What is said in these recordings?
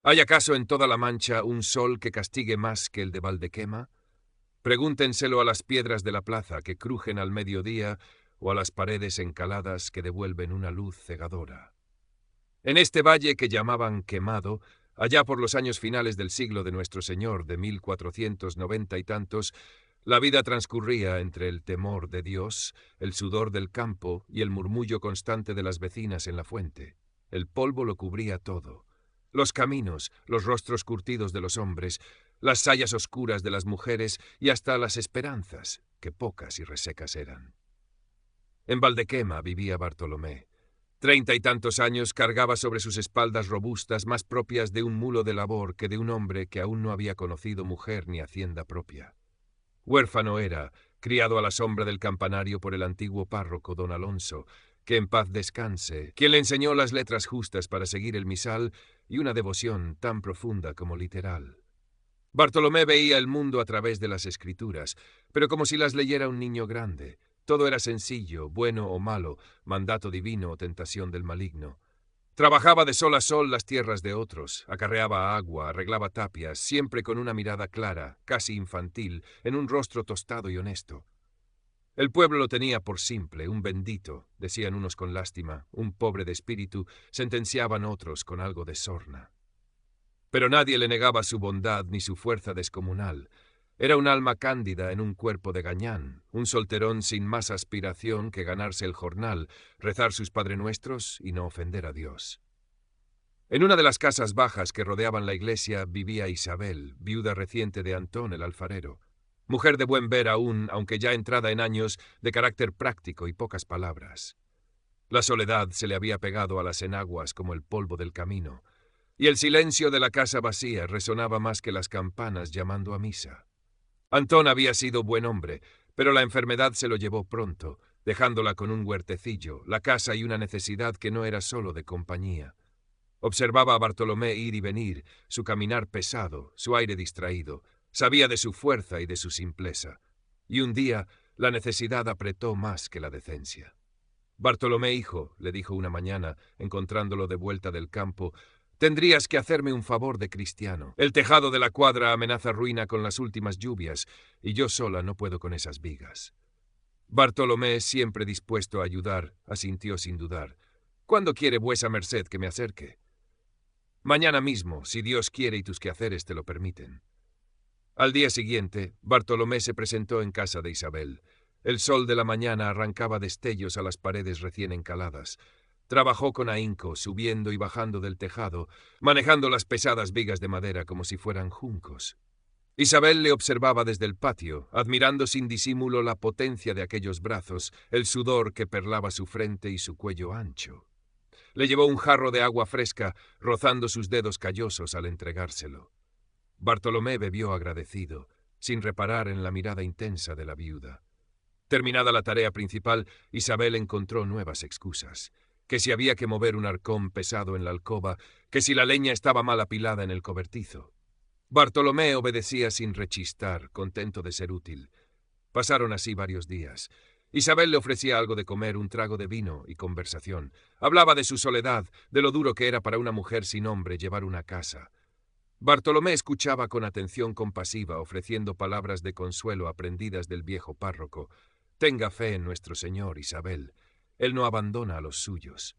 ¿Hay acaso en toda la Mancha un sol que castigue más que el de Valdequema? Pregúntenselo a las piedras de la plaza que crujen al mediodía o a las paredes encaladas que devuelven una luz cegadora. En este valle que llamaban Quemado, allá por los años finales del siglo de nuestro Señor, de 1490 y tantos, la vida transcurría entre el temor de Dios, el sudor del campo y el murmullo constante de las vecinas en la fuente. El polvo lo cubría todo. Los caminos, los rostros curtidos de los hombres, las sayas oscuras de las mujeres y hasta las esperanzas, que pocas y resecas eran. En Valdequema vivía Bartolomé. 30 y tantos años cargaba sobre sus espaldas robustas más propias de un mulo de labor que de un hombre que aún no había conocido mujer ni hacienda propia. Huérfano era, criado a la sombra del campanario por el antiguo párroco don Alonso, que en paz descanse, quien le enseñó las letras justas para seguir el misal y una devoción tan profunda como literal. Bartolomé veía el mundo a través de las escrituras, pero como si las leyera un niño grande. Todo era sencillo, bueno o malo, mandato divino o tentación del maligno. Trabajaba de sol a sol las tierras de otros, acarreaba agua, arreglaba tapias, siempre con una mirada clara, casi infantil, en un rostro tostado y honesto. El pueblo lo tenía por simple, un bendito, decían unos con lástima, un pobre de espíritu, sentenciaban otros con algo de sorna. Pero nadie le negaba su bondad ni su fuerza descomunal. Era un alma cándida en un cuerpo de gañán, un solterón sin más aspiración que ganarse el jornal, rezar sus padrenuestros y no ofender a Dios. En una de las casas bajas que rodeaban la iglesia vivía Isabel, viuda reciente de Antón el alfarero. Mujer de buen ver aún, aunque ya entrada en años, de carácter práctico y pocas palabras. La soledad se le había pegado a las enaguas como el polvo del camino, y el silencio de la casa vacía resonaba más que las campanas llamando a misa. Antón había sido buen hombre, pero la enfermedad se lo llevó pronto, dejándola con un huertecillo, la casa y una necesidad que no era solo de compañía. Observaba a Bartolomé ir y venir, su caminar pesado, su aire distraído. Sabía de su fuerza y de su simpleza. Y un día la necesidad apretó más que la decencia. Bartolomé, hijo, le dijo una mañana, encontrándolo de vuelta del campo, tendrías que hacerme un favor de cristiano. El tejado de la cuadra amenaza ruina con las últimas lluvias, y yo sola no puedo con esas vigas. Bartolomé, siempre dispuesto a ayudar, asintió sin dudar. ¿Cuándo quiere vuesa merced que me acerque? Mañana mismo, si Dios quiere y tus quehaceres te lo permiten. Al día siguiente, Bartolomé se presentó en casa de Isabel. El sol de la mañana arrancaba destellos a las paredes recién encaladas. Trabajó con ahínco, subiendo y bajando del tejado, manejando las pesadas vigas de madera como si fueran juncos. Isabel le observaba desde el patio, admirando sin disimulo la potencia de aquellos brazos, el sudor que perlaba su frente y su cuello ancho. Le llevó un jarro de agua fresca, rozando sus dedos callosos al entregárselo. Bartolomé bebió agradecido, sin reparar en la mirada intensa de la viuda. Terminada la tarea principal, Isabel encontró nuevas excusas. Que si había que mover un arcón pesado en la alcoba, que si la leña estaba mal apilada en el cobertizo. Bartolomé obedecía sin rechistar, contento de ser útil. Pasaron así varios días. Isabel le ofrecía algo de comer, un trago de vino y conversación. Hablaba de su soledad, de lo duro que era para una mujer sin hombre llevar una casa. Bartolomé escuchaba con atención compasiva, ofreciendo palabras de consuelo aprendidas del viejo párroco. Tenga fe en nuestro Señor, Isabel. Él no abandona a los suyos.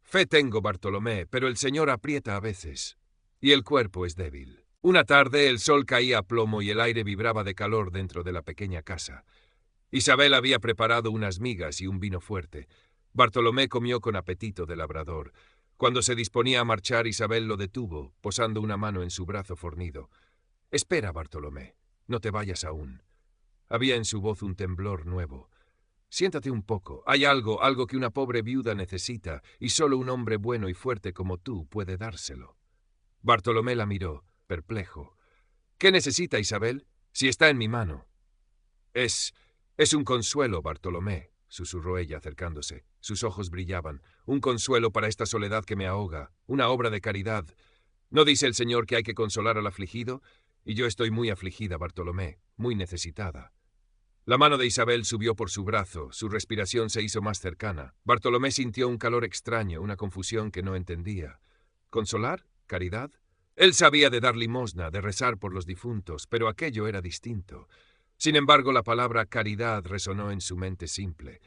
Fe tengo, Bartolomé, pero el Señor aprieta a veces, y el cuerpo es débil. Una tarde el sol caía a plomo y el aire vibraba de calor dentro de la pequeña casa. Isabel había preparado unas migas y un vino fuerte. Bartolomé comió con apetito de labrador. Cuando se disponía a marchar, Isabel lo detuvo, posando una mano en su brazo fornido. «Espera, Bartolomé, no te vayas aún». Había en su voz un temblor nuevo. «Siéntate un poco. Hay algo que una pobre viuda necesita, y solo un hombre bueno y fuerte como tú puede dárselo». Bartolomé la miró, perplejo. «¿Qué necesita, Isabel? Si está en mi mano». Es un consuelo, Bartolomé», susurró ella acercándose. Sus ojos brillaban. «Un consuelo para esta soledad que me ahoga, una obra de caridad. ¿No dice el Señor que hay que consolar al afligido? Y yo estoy muy afligida, Bartolomé, muy necesitada». La mano de Isabel subió por su brazo, su respiración se hizo más cercana. Bartolomé sintió un calor extraño, una confusión que no entendía. ¿Consolar? ¿Caridad? Él sabía de dar limosna, de rezar por los difuntos, pero aquello era distinto. Sin embargo, la palabra caridad resonó en su mente simple.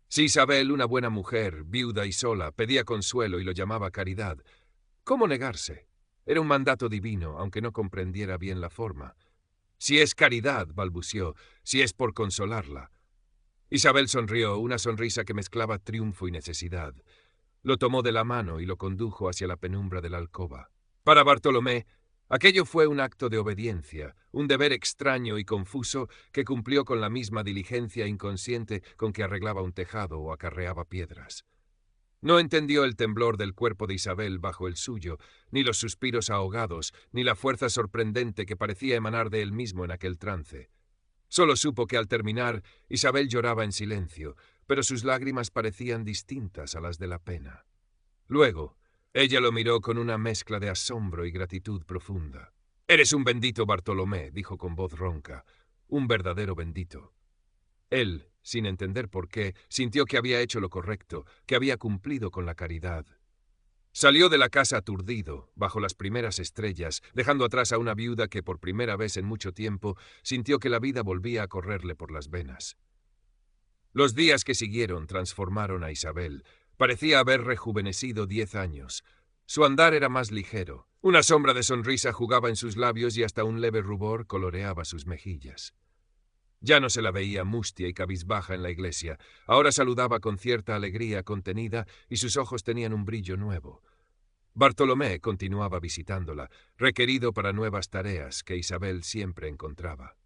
Si Isabel, una buena mujer, viuda y sola, pedía consuelo y lo llamaba caridad, ¿cómo negarse? Era un mandato divino, aunque no comprendiera bien la forma. Si es caridad, balbuceó, si es por consolarla. Isabel sonrió, una sonrisa que mezclaba triunfo y necesidad. Lo tomó de la mano y lo condujo hacia la penumbra de la alcoba. Para Bartolomé, aquello fue un acto de obediencia, un deber extraño y confuso que cumplió con la misma diligencia inconsciente con que arreglaba un tejado o acarreaba piedras. No entendió el temblor del cuerpo de Isabel bajo el suyo, ni los suspiros ahogados, ni la fuerza sorprendente que parecía emanar de él mismo en aquel trance. Solo supo que al terminar, Isabel lloraba en silencio, pero sus lágrimas parecían distintas a las de la pena. Luego, ella lo miró con una mezcla de asombro y gratitud profunda. «Eres un bendito, Bartolomé», dijo con voz ronca, «un verdadero bendito». Él, sin entender por qué, sintió que había hecho lo correcto, que había cumplido con la caridad. Salió de la casa aturdido, bajo las primeras estrellas, dejando atrás a una viuda que por primera vez en mucho tiempo sintió que la vida volvía a correrle por las venas. Los días que siguieron transformaron a Isabel. Parecía haber rejuvenecido 10 años. Su andar era más ligero. Una sombra de sonrisa jugaba en sus labios y hasta un leve rubor coloreaba sus mejillas. Ya no se la veía mustia y cabizbaja en la iglesia. Ahora saludaba con cierta alegría contenida y sus ojos tenían un brillo nuevo. Bartolomé continuaba visitándola, requerido para nuevas tareas que Isabel siempre encontraba.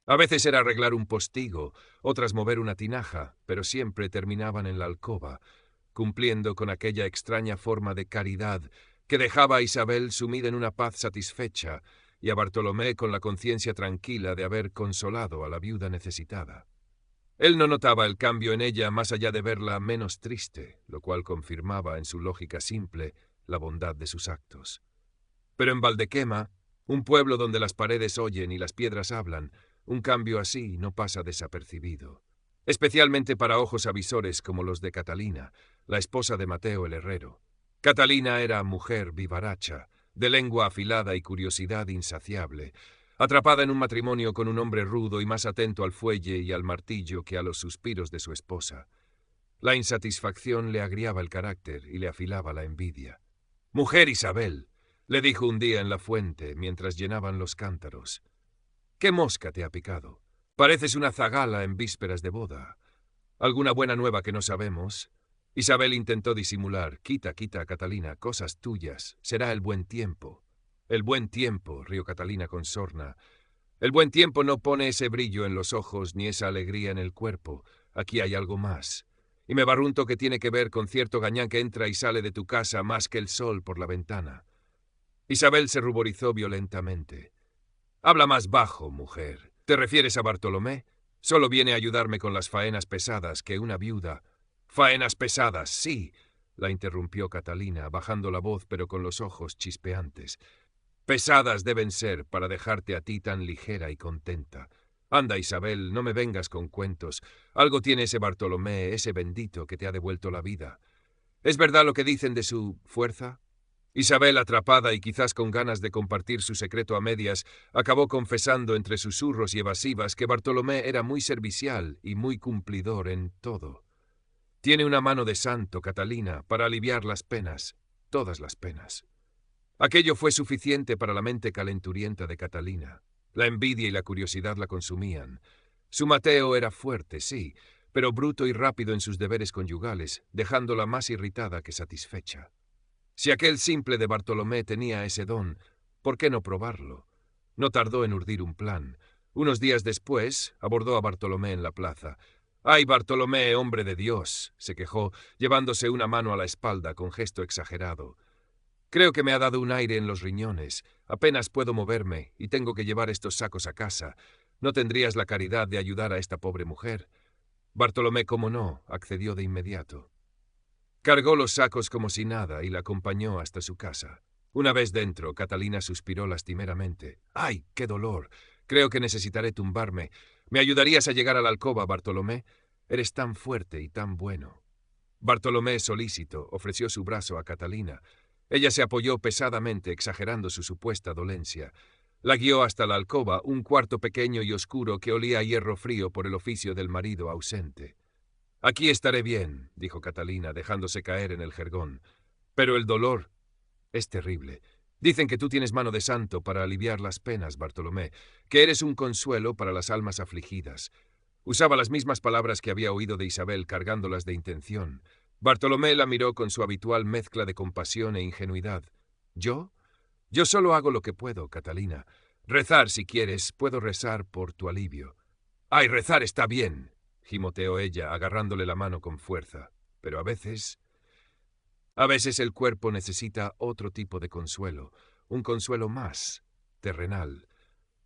A veces era arreglar un postigo, otras mover una tinaja, pero siempre terminaban en la alcoba, cumpliendo con aquella extraña forma de caridad que dejaba a Isabel sumida en una paz satisfecha y a Bartolomé con la conciencia tranquila de haber consolado a la viuda necesitada. Él no notaba el cambio en ella más allá de verla menos triste, lo cual confirmaba en su lógica simple la bondad de sus actos. Pero en Valdequema, un pueblo donde las paredes oyen y las piedras hablan, un cambio así no pasa desapercibido, especialmente para ojos avisores como los de Catalina, la esposa de Mateo el herrero. Catalina era mujer vivaracha, de lengua afilada y curiosidad insaciable, atrapada en un matrimonio con un hombre rudo y más atento al fuelle y al martillo que a los suspiros de su esposa. La insatisfacción le agriaba el carácter y le afilaba la envidia. «Mujer Isabel», le dijo un día en la fuente mientras llenaban los cántaros, «¿qué mosca te ha picado? Pareces una zagala en vísperas de boda. ¿Alguna buena nueva que no sabemos?» Isabel intentó disimular. «Quita, Catalina, cosas tuyas. Será el buen tiempo». «El buen tiempo», rió Catalina con sorna. «El buen tiempo no pone ese brillo en los ojos ni esa alegría en el cuerpo. Aquí hay algo más. Y me barrunto que tiene que ver con cierto gañán que entra y sale de tu casa más que el sol por la ventana». Isabel se ruborizó violentamente. «Habla más bajo, mujer. ¿Te refieres a Bartolomé? Solo viene a ayudarme con las faenas pesadas que una viuda». «Faenas pesadas, sí», la interrumpió Catalina, bajando la voz pero con los ojos chispeantes. «Pesadas deben ser para dejarte a ti tan ligera y contenta. Anda, Isabel, no me vengas con cuentos. Algo tiene ese Bartolomé, ese bendito que te ha devuelto la vida. ¿Es verdad lo que dicen de su fuerza?» Isabel, atrapada y quizás con ganas de compartir su secreto a medias, acabó confesando entre susurros y evasivas que Bartolomé era muy servicial y muy cumplidor en todo. «Tiene una mano de santo, Catalina, para aliviar las penas, todas las penas». Aquello fue suficiente para la mente calenturienta de Catalina. La envidia y la curiosidad la consumían. Su Mateo era fuerte, sí, pero bruto y rápido en sus deberes conyugales, dejándola más irritada que satisfecha. Si aquel simple de Bartolomé tenía ese don, ¿por qué no probarlo? No tardó en urdir un plan. Unos días después, abordó a Bartolomé en la plaza. «¡Ay, Bartolomé, hombre de Dios!», se quejó, llevándose una mano a la espalda con gesto exagerado. «Creo que me ha dado un aire en los riñones. Apenas puedo moverme y tengo que llevar estos sacos a casa. ¿No tendrías la caridad de ayudar a esta pobre mujer?» Bartolomé, como no, accedió de inmediato. Cargó los sacos como si nada y la acompañó hasta su casa. Una vez dentro, Catalina suspiró lastimeramente. «¡Ay, qué dolor! Creo que necesitaré tumbarme. ¿Me ayudarías a llegar a la alcoba, Bartolomé? Eres tan fuerte y tan bueno». Bartolomé, solícito, ofreció su brazo a Catalina. Ella se apoyó pesadamente, exagerando su supuesta dolencia. La guió hasta la alcoba, un cuarto pequeño y oscuro que olía a hierro frío por el oficio del marido ausente. «Aquí estaré bien», dijo Catalina, dejándose caer en el jergón. «Pero el dolor es terrible. Dicen que tú tienes mano de santo para aliviar las penas, Bartolomé, que eres un consuelo para las almas afligidas». Usaba las mismas palabras que había oído de Isabel, cargándolas de intención. Bartolomé la miró con su habitual mezcla de compasión e ingenuidad. ¿Yo? Yo solo hago lo que puedo, Catalina. Rezar, si quieres, puedo rezar por tu alivio. ¡Ay, rezar está bien!, gimoteó ella, agarrándole la mano con fuerza. Pero a veces el cuerpo necesita otro tipo de consuelo, un consuelo más terrenal,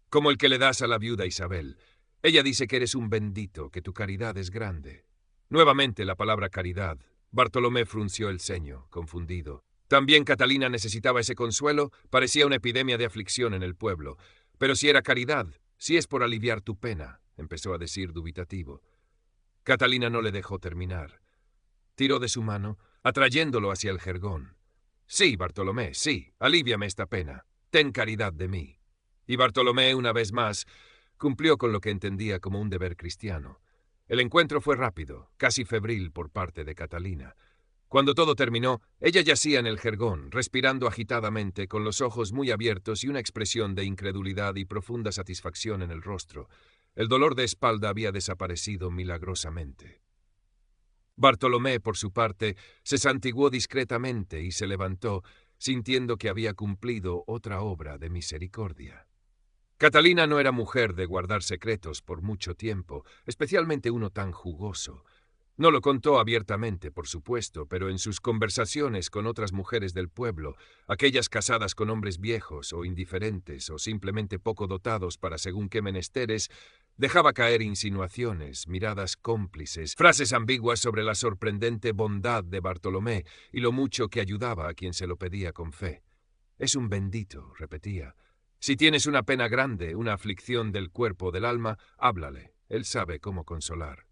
como el que le das a la viuda Isabel. Ella dice que eres un bendito, que tu caridad es grande. Nuevamente la palabra caridad. Bartolomé frunció el ceño, confundido. También Catalina necesitaba ese consuelo, parecía una epidemia de aflicción en el pueblo. Pero si era caridad, si es por aliviar tu pena, empezó a decir dubitativo. Catalina no le dejó terminar. Tiró de su mano, atrayéndolo hacia el jergón. Sí, Bartolomé, sí, alíviame esta pena. Ten caridad de mí. Y Bartolomé, una vez más, cumplió con lo que entendía como un deber cristiano. El encuentro fue rápido, casi febril por parte de Catalina. Cuando todo terminó, ella yacía en el jergón, respirando agitadamente, con los ojos muy abiertos y una expresión de incredulidad y profunda satisfacción en el rostro. El dolor de espalda había desaparecido milagrosamente. Bartolomé, por su parte, se santiguó discretamente y se levantó, sintiendo que había cumplido otra obra de misericordia. Catalina no era mujer de guardar secretos por mucho tiempo, especialmente uno tan jugoso. No lo contó abiertamente, por supuesto, pero en sus conversaciones con otras mujeres del pueblo, aquellas casadas con hombres viejos o indiferentes o simplemente poco dotados para según qué menesteres, dejaba caer insinuaciones, miradas cómplices, frases ambiguas sobre la sorprendente bondad de Bartolomé y lo mucho que ayudaba a quien se lo pedía con fe. «Es un bendito», repetía. «Si tienes una pena grande, una aflicción del cuerpo o del alma, háblale. Él sabe cómo consolar».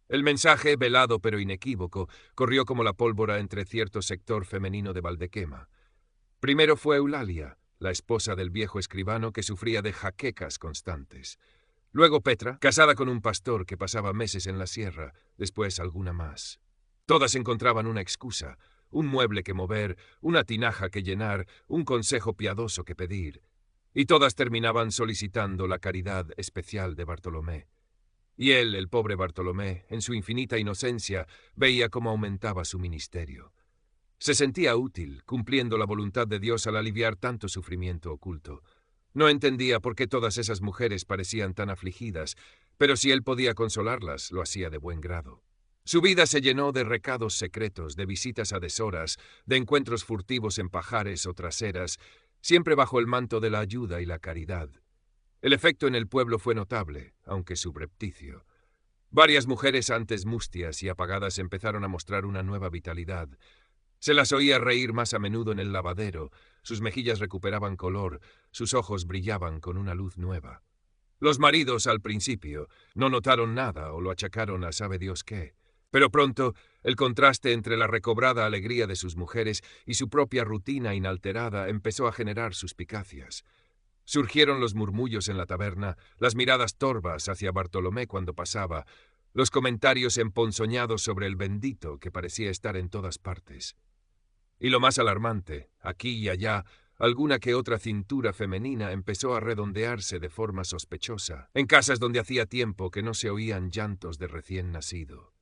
El mensaje, velado pero inequívoco, corrió como la pólvora entre cierto sector femenino de Valdequema. Primero fue Eulalia, la esposa del viejo escribano que sufría de jaquecas constantes. Luego Petra, casada con un pastor que pasaba meses en la sierra, después alguna más. Todas encontraban una excusa, un mueble que mover, una tinaja que llenar, un consejo piadoso que pedir. Y todas terminaban solicitando la caridad especial de Bartolomé. Y él, el pobre Bartolomé, en su infinita inocencia, veía cómo aumentaba su ministerio. Se sentía útil, cumpliendo la voluntad de Dios al aliviar tanto sufrimiento oculto. No entendía por qué todas esas mujeres parecían tan afligidas, pero si él podía consolarlas, lo hacía de buen grado. Su vida se llenó de recados secretos, de visitas a deshoras, de encuentros furtivos en pajares o traseras, siempre bajo el manto de la ayuda y la caridad. El efecto en el pueblo fue notable, aunque subrepticio. Varias mujeres antes mustias y apagadas empezaron a mostrar una nueva vitalidad. Se las oía reír más a menudo en el lavadero, sus mejillas recuperaban color, sus ojos brillaban con una luz nueva. Los maridos, al principio, no notaron nada o lo achacaron a sabe Dios qué. Pero pronto, el contraste entre la recobrada alegría de sus mujeres y su propia rutina inalterada empezó a generar suspicacias. Surgieron los murmullos en la taberna, las miradas torvas hacia Bartolomé cuando pasaba, los comentarios emponzoñados sobre el bendito que parecía estar en todas partes. Y lo más alarmante, aquí y allá, alguna que otra cintura femenina empezó a redondearse de forma sospechosa, en casas donde hacía tiempo que no se oían llantos de recién nacido.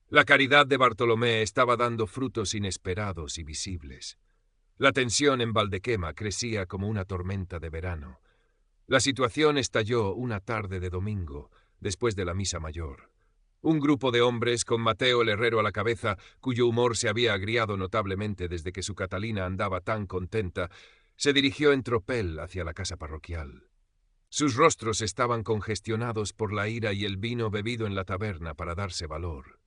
La caridad de Bartolomé estaba dando frutos inesperados y visibles. La tensión en Valdequema crecía como una tormenta de verano. La situación estalló una tarde de domingo, después de la misa mayor. Un grupo de hombres, con Mateo el herrero a la cabeza, cuyo humor se había agriado notablemente desde que su Catalina andaba tan contenta, se dirigió en tropel hacia la casa parroquial. Sus rostros estaban congestionados por la ira y el vino bebido en la taberna para darse valor.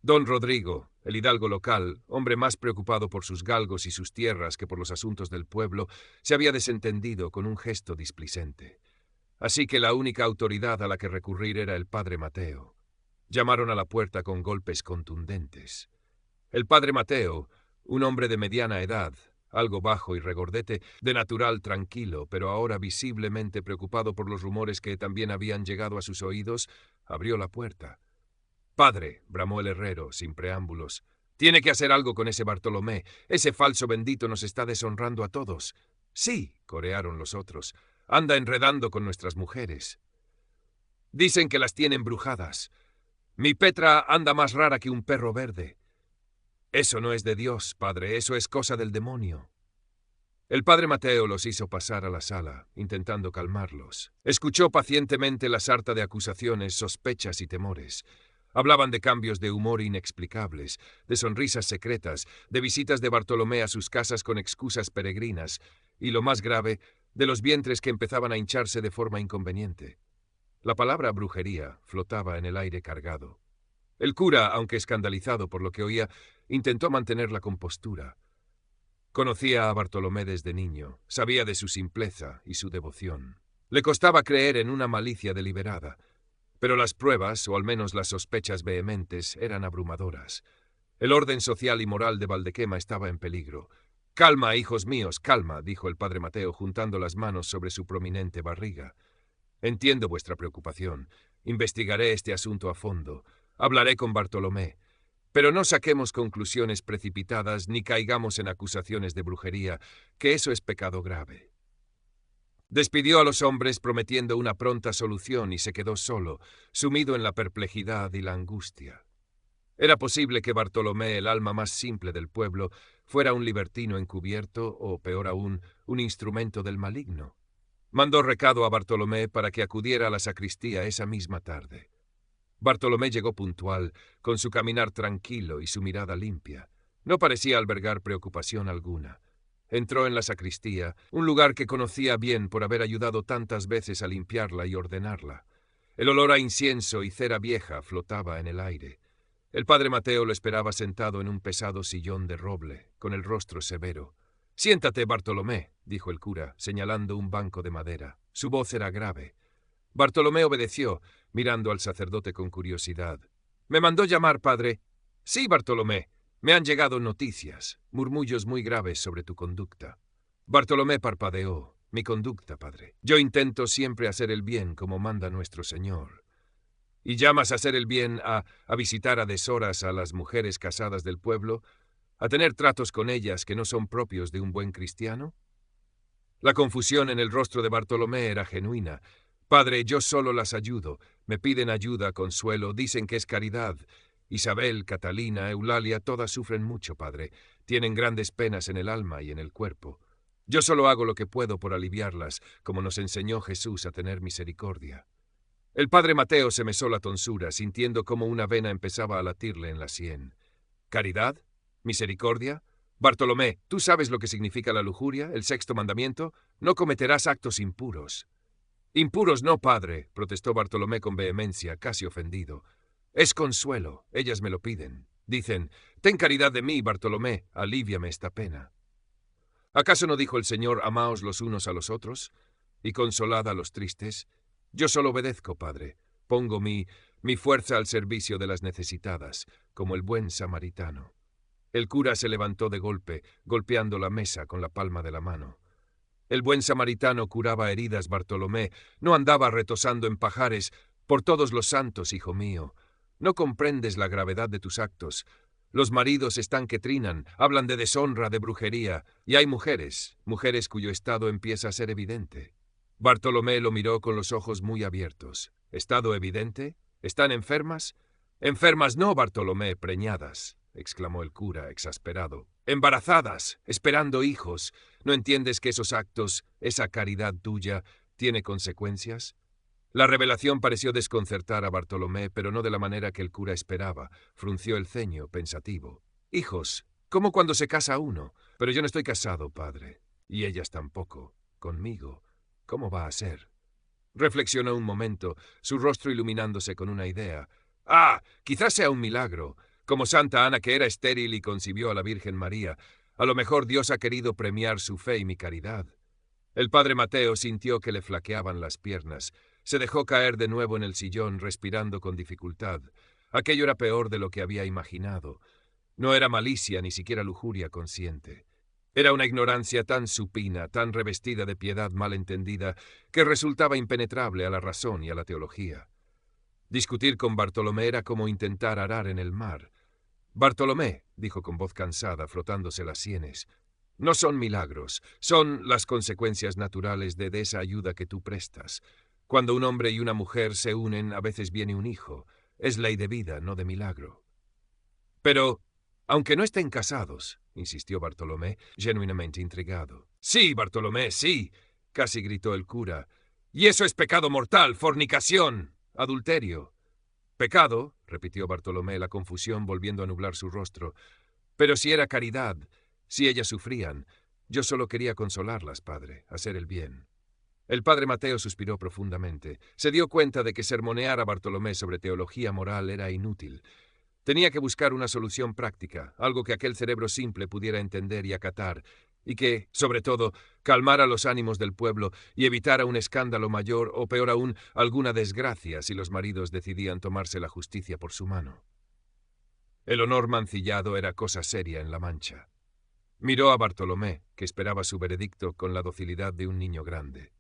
Don Rodrigo, el hidalgo local, hombre más preocupado por sus galgos y sus tierras que por los asuntos del pueblo, se había desentendido con un gesto displicente. Así que la única autoridad a la que recurrir era el padre Mateo. Llamaron a la puerta con golpes contundentes. El padre Mateo, un hombre de mediana edad, algo bajo y regordete, de natural tranquilo, pero ahora visiblemente preocupado por los rumores que también habían llegado a sus oídos, abrió la puerta. «Padre», bramó el herrero, sin preámbulos, «tiene que hacer algo con ese Bartolomé. Ese falso bendito nos está deshonrando a todos». «Sí», corearon los otros, «anda enredando con nuestras mujeres. Dicen que las tiene embrujadas. Mi Petra anda más rara que un perro verde. Eso no es de Dios, padre, eso es cosa del demonio». El padre Mateo los hizo pasar a la sala, intentando calmarlos. Escuchó pacientemente la sarta de acusaciones, sospechas y temores. Hablaban de cambios de humor inexplicables, de sonrisas secretas, de visitas de Bartolomé a sus casas con excusas peregrinas, y lo más grave, de los vientres que empezaban a hincharse de forma inconveniente. La palabra brujería flotaba en el aire cargado. El cura, aunque escandalizado por lo que oía, intentó mantener la compostura. Conocía a Bartolomé desde niño, sabía de su simpleza y su devoción. Le costaba creer en una malicia deliberada, pero las pruebas, o al menos las sospechas vehementes, eran abrumadoras. El orden social y moral de Valdequema estaba en peligro. «Calma, hijos míos, calma», dijo el padre Mateo, juntando las manos sobre su prominente barriga. «Entiendo vuestra preocupación. Investigaré este asunto a fondo. Hablaré con Bartolomé. Pero no saquemos conclusiones precipitadas ni caigamos en acusaciones de brujería, que eso es pecado grave». Despidió a los hombres prometiendo una pronta solución y se quedó solo, sumido en la perplejidad y la angustia. Era posible que Bartolomé, el alma más simple del pueblo, fuera un libertino encubierto o, peor aún, un instrumento del maligno. Mandó recado a Bartolomé para que acudiera a la sacristía esa misma tarde. Bartolomé llegó puntual, con su caminar tranquilo y su mirada limpia. No parecía albergar preocupación alguna. Entró en la sacristía, un lugar que conocía bien por haber ayudado tantas veces a limpiarla y ordenarla. El olor a incienso y cera vieja flotaba en el aire. El padre Mateo lo esperaba sentado en un pesado sillón de roble, con el rostro severo. «Siéntate, Bartolomé», dijo el cura, señalando un banco de madera. Su voz era grave. Bartolomé obedeció, mirando al sacerdote con curiosidad. «¿Me mandó llamar, padre?» «Sí, Bartolomé. Me han llegado noticias, murmullos muy graves sobre tu conducta». Bartolomé parpadeó. «Mi conducta, padre. Yo intento siempre hacer el bien como manda nuestro Señor». «¿Y llamas a hacer el bien a visitar a deshoras a las mujeres casadas del pueblo, a tener tratos con ellas que no son propios de un buen cristiano?» La confusión en el rostro de Bartolomé era genuina. «Padre, yo solo las ayudo. Me piden ayuda, consuelo, dicen que es caridad. Isabel, Catalina, Eulalia, todas sufren mucho, padre. Tienen grandes penas en el alma y en el cuerpo. Yo solo hago lo que puedo por aliviarlas, como nos enseñó Jesús a tener misericordia». El padre Mateo se mesó la tonsura, sintiendo cómo una vena empezaba a latirle en la sien. «¿Caridad? ¿Misericordia? Bartolomé, ¿tú sabes lo que significa la lujuria, el sexto mandamiento? No cometerás actos impuros». «Impuros no, padre», protestó Bartolomé con vehemencia, casi ofendido. «Es consuelo, ellas me lo piden. Dicen, ten caridad de mí, Bartolomé, alíviame esta pena». ¿Acaso no dijo el Señor, amaos los unos a los otros, y consolad a los tristes? Yo solo obedezco, padre. Pongo mi fuerza al servicio de las necesitadas, como el buen samaritano. El cura se levantó de golpe, golpeando la mesa con la palma de la mano. El buen samaritano curaba heridas, Bartolomé, no andaba retosando en pajares. Por todos los santos, hijo mío. No comprendes la gravedad de tus actos. Los maridos están que trinan, hablan de deshonra, de brujería, y hay mujeres cuyo estado empieza a ser evidente. Bartolomé lo miró con los ojos muy abiertos. ¿Estado evidente? ¿Están enfermas? «Enfermas no, Bartolomé, preñadas», exclamó el cura, exasperado. «Embarazadas, esperando hijos. ¿No entiendes que esos actos, esa caridad tuya, tiene consecuencias?» La revelación pareció desconcertar a Bartolomé, pero no de la manera que el cura esperaba. Frunció el ceño, pensativo. «Hijos, como cuando se casa uno. Pero yo no estoy casado, padre. Y ellas tampoco. Conmigo. ¿Cómo va a ser?» Reflexionó un momento, su rostro iluminándose con una idea. «Ah, quizás sea un milagro. Como Santa Ana, que era estéril y concibió a la Virgen María. A lo mejor Dios ha querido premiar su fe y mi caridad». El padre Mateo sintió que le flaqueaban las piernas. Se dejó caer de nuevo en el sillón, respirando con dificultad. Aquello era peor de lo que había imaginado. No era malicia ni siquiera lujuria consciente. Era una ignorancia tan supina, tan revestida de piedad mal entendida, que resultaba impenetrable a la razón y a la teología. Discutir con Bartolomé era como intentar arar en el mar. «Bartolomé», dijo con voz cansada, frotándose las sienes, «no son milagros, son las consecuencias naturales de esa ayuda que tú prestas. Cuando un hombre y una mujer se unen, a veces viene un hijo. Es ley de vida, no de milagro». «Pero, aunque no estén casados», insistió Bartolomé, genuinamente intrigado. «Sí, Bartolomé, sí», casi gritó el cura. «Y eso es pecado mortal, fornicación, adulterio». «Pecado», repitió Bartolomé, la confusión volviendo a nublar su rostro. «Pero si era caridad, si ellas sufrían, yo solo quería consolarlas, padre, hacer el bien». El padre Mateo suspiró profundamente. Se dio cuenta de que sermonear a Bartolomé sobre teología moral era inútil. Tenía que buscar una solución práctica, algo que aquel cerebro simple pudiera entender y acatar, y que, sobre todo, calmara los ánimos del pueblo y evitara un escándalo mayor o, peor aún, alguna desgracia si los maridos decidían tomarse la justicia por su mano. El honor mancillado era cosa seria en La Mancha. Miró a Bartolomé, que esperaba su veredicto con la docilidad de un niño grande.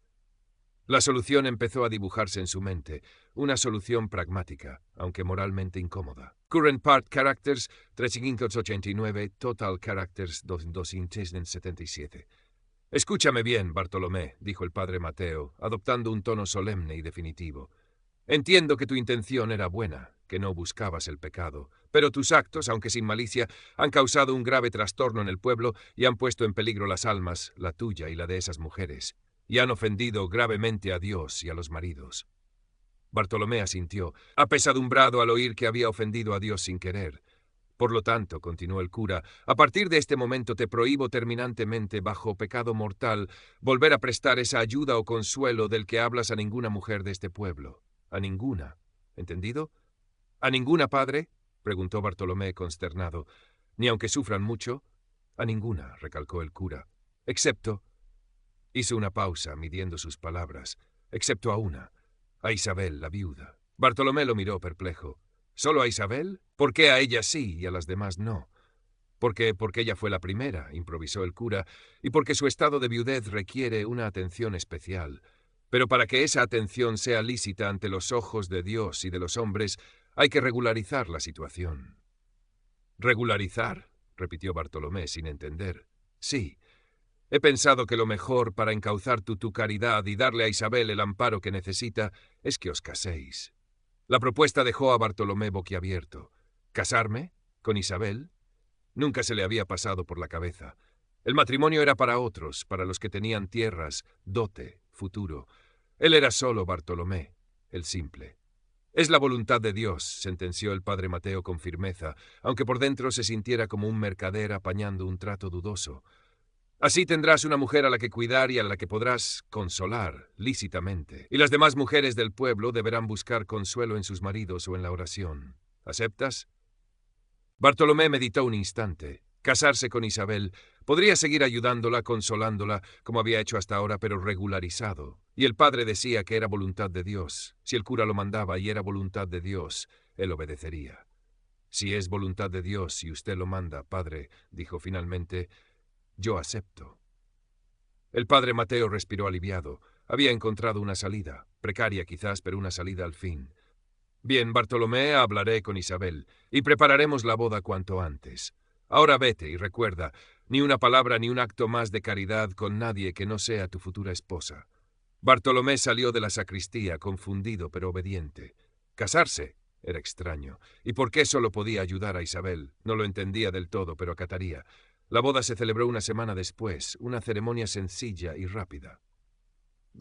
La solución empezó a dibujarse en su mente, una solución pragmática, aunque moralmente incómoda. Current Part Characters 389, Total Characters 277. «Escúchame bien, Bartolomé», dijo el padre Mateo, adoptando un tono solemne y definitivo. «Entiendo que tu intención era buena, que no buscabas el pecado, pero tus actos, aunque sin malicia, han causado un grave trastorno en el pueblo y han puesto en peligro las almas, la tuya y la de esas mujeres, y han ofendido gravemente a Dios y a los maridos». Bartolomé asintió, apesadumbrado al oír que había ofendido a Dios sin querer. «Por lo tanto», continuó el cura, «a partir de este momento te prohíbo terminantemente, bajo pecado mortal, volver a prestar esa ayuda o consuelo del que hablas a ninguna mujer de este pueblo. A ninguna. ¿Entendido?» «¿A ninguna, padre?», preguntó Bartolomé consternado. «Ni aunque sufran mucho?» «A ninguna», recalcó el cura. «Excepto…» Hizo una pausa, midiendo sus palabras. «Excepto a una, a Isabel, la viuda». Bartolomé lo miró perplejo. «¿Solo a Isabel? ¿Por qué a ella sí y a las demás no?» Porque ella fue la primera», improvisó el cura, «y porque su estado de viudez requiere una atención especial. Pero para que esa atención sea lícita ante los ojos de Dios y de los hombres, hay que regularizar la situación». «¿Regularizar?», repitió Bartolomé sin entender. «Sí. He pensado que lo mejor para encauzar tu caridad y darle a Isabel el amparo que necesita es que os caséis». La propuesta dejó a Bartolomé boquiabierto. ¿Casarme? ¿Con Isabel? Nunca se le había pasado por la cabeza. El matrimonio era para otros, para los que tenían tierras, dote, futuro. Él era solo Bartolomé, el simple. «Es la voluntad de Dios», sentenció el padre Mateo con firmeza, aunque por dentro se sintiera como un mercader apañando un trato dudoso. «Así tendrás una mujer a la que cuidar y a la que podrás consolar, lícitamente. Y las demás mujeres del pueblo deberán buscar consuelo en sus maridos o en la oración. ¿Aceptas?» Bartolomé meditó un instante. Casarse con Isabel. Podría seguir ayudándola, consolándola, como había hecho hasta ahora, pero regularizado. Y el padre decía que era voluntad de Dios. Si el cura lo mandaba y era voluntad de Dios, él obedecería. «Si es voluntad de Dios y usted lo manda, padre», dijo finalmente, «yo acepto». El padre Mateo respiró aliviado. Había encontrado una salida, precaria quizás, pero una salida al fin. «Bien, Bartolomé, hablaré con Isabel, y prepararemos la boda cuanto antes. Ahora vete y recuerda, ni una palabra ni un acto más de caridad con nadie que no sea tu futura esposa». Bartolomé salió de la sacristía, confundido pero obediente. ¿Casarse? Era extraño. ¿Y por qué solo podía ayudar a Isabel? No lo entendía del todo, pero acataría. La boda se celebró una semana después, una ceremonia sencilla y rápida.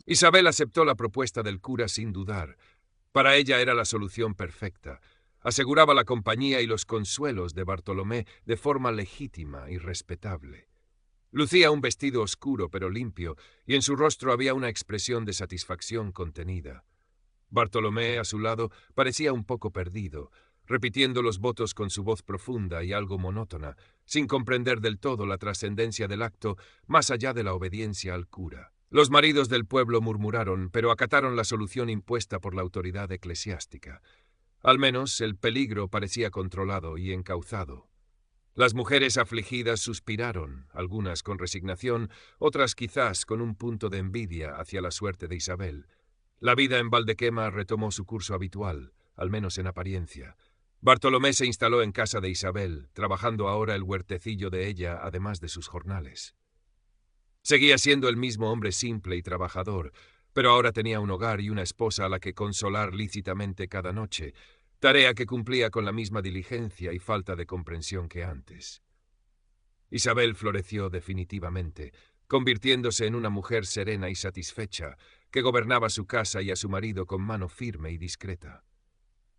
Isabel aceptó la propuesta del cura sin dudar. Para ella era la solución perfecta. Aseguraba la compañía y los consuelos de Bartolomé de forma legítima y respetable. Lucía un vestido oscuro pero limpio, y en su rostro había una expresión de satisfacción contenida. Bartolomé, a su lado, parecía un poco perdido, repitiendo los votos con su voz profunda y algo monótona, sin comprender del todo la trascendencia del acto más allá de la obediencia al cura. Los maridos del pueblo murmuraron, pero acataron la solución impuesta por la autoridad eclesiástica. Al menos el peligro parecía controlado y encauzado. Las mujeres afligidas suspiraron, algunas con resignación, otras quizás con un punto de envidia hacia la suerte de Isabel. La vida en Valdequema retomó su curso habitual, al menos en apariencia. Bartolomé se instaló en casa de Isabel, trabajando ahora el huertecillo de ella, además de sus jornales. Seguía siendo el mismo hombre simple y trabajador, pero ahora tenía un hogar y una esposa a la que consolar lícitamente cada noche, tarea que cumplía con la misma diligencia y falta de comprensión que antes. Isabel floreció definitivamente, convirtiéndose en una mujer serena y satisfecha, que gobernaba su casa y a su marido con mano firme y discreta.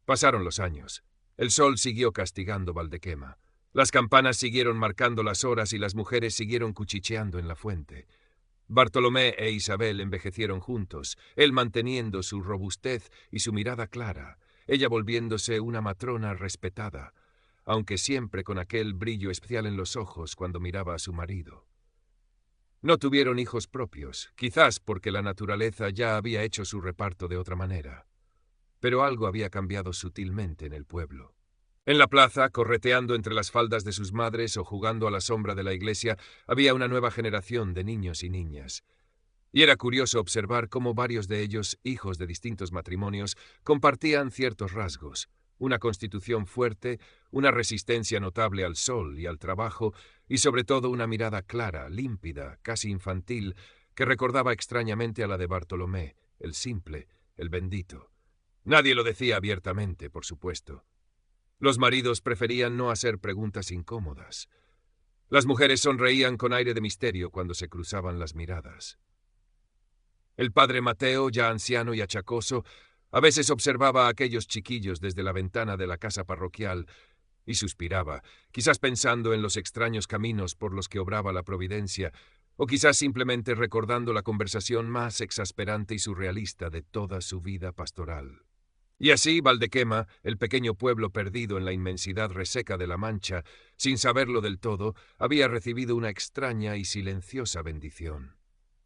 Pasaron los años. El sol siguió castigando Valdequema. Las campanas siguieron marcando las horas y las mujeres siguieron cuchicheando en la fuente. Bartolomé e Isabel envejecieron juntos, él manteniendo su robustez y su mirada clara, ella volviéndose una matrona respetada, aunque siempre con aquel brillo especial en los ojos cuando miraba a su marido. No tuvieron hijos propios, quizás porque la naturaleza ya había hecho su reparto de otra manera. Pero algo había cambiado sutilmente en el pueblo. En la plaza, correteando entre las faldas de sus madres o jugando a la sombra de la iglesia, había una nueva generación de niños y niñas. Y era curioso observar cómo varios de ellos, hijos de distintos matrimonios, compartían ciertos rasgos: una constitución fuerte, una resistencia notable al sol y al trabajo, y sobre todo una mirada clara, límpida, casi infantil, que recordaba extrañamente a la de Bartolomé, el simple, el bendito. Nadie lo decía abiertamente, por supuesto. Los maridos preferían no hacer preguntas incómodas. Las mujeres sonreían con aire de misterio cuando se cruzaban las miradas. El padre Mateo, ya anciano y achacoso, a veces observaba a aquellos chiquillos desde la ventana de la casa parroquial y suspiraba, quizás pensando en los extraños caminos por los que obraba la providencia, o quizás simplemente recordando la conversación más exasperante y surrealista de toda su vida pastoral. Y así Valdequema, el pequeño pueblo perdido en la inmensidad reseca de la Mancha, sin saberlo del todo, había recibido una extraña y silenciosa bendición.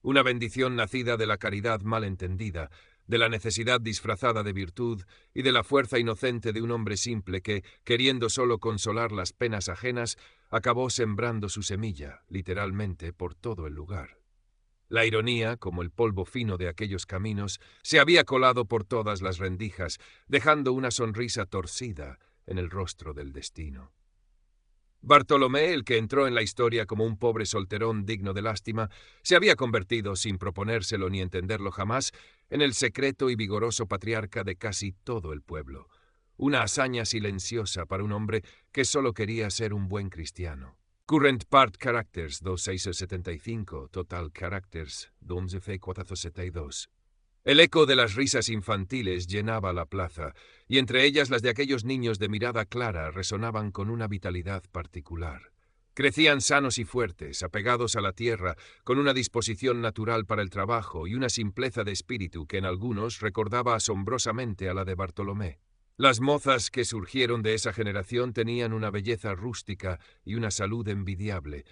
Una bendición nacida de la caridad mal entendida, de la necesidad disfrazada de virtud y de la fuerza inocente de un hombre simple que, queriendo solo consolar las penas ajenas, acabó sembrando su semilla, literalmente, por todo el lugar. La ironía, como el polvo fino de aquellos caminos, se había colado por todas las rendijas, dejando una sonrisa torcida en el rostro del destino. Bartolomé, el que entró en la historia como un pobre solterón digno de lástima, se había convertido, sin proponérselo ni entenderlo jamás, en el secreto y vigoroso patriarca de casi todo el pueblo. Una hazaña silenciosa para un hombre que solo quería ser un buen cristiano. Current part characters 2675, total characters 11.472. El eco de las risas infantiles llenaba la plaza, y entre ellas las de aquellos niños de mirada clara resonaban con una vitalidad particular. Crecían sanos y fuertes, apegados a la tierra, con una disposición natural para el trabajo y una simpleza de espíritu que en algunos recordaba asombrosamente a la de Bartolomé. Las mozas que surgieron de esa generación tenían una belleza rústica y una salud envidiable,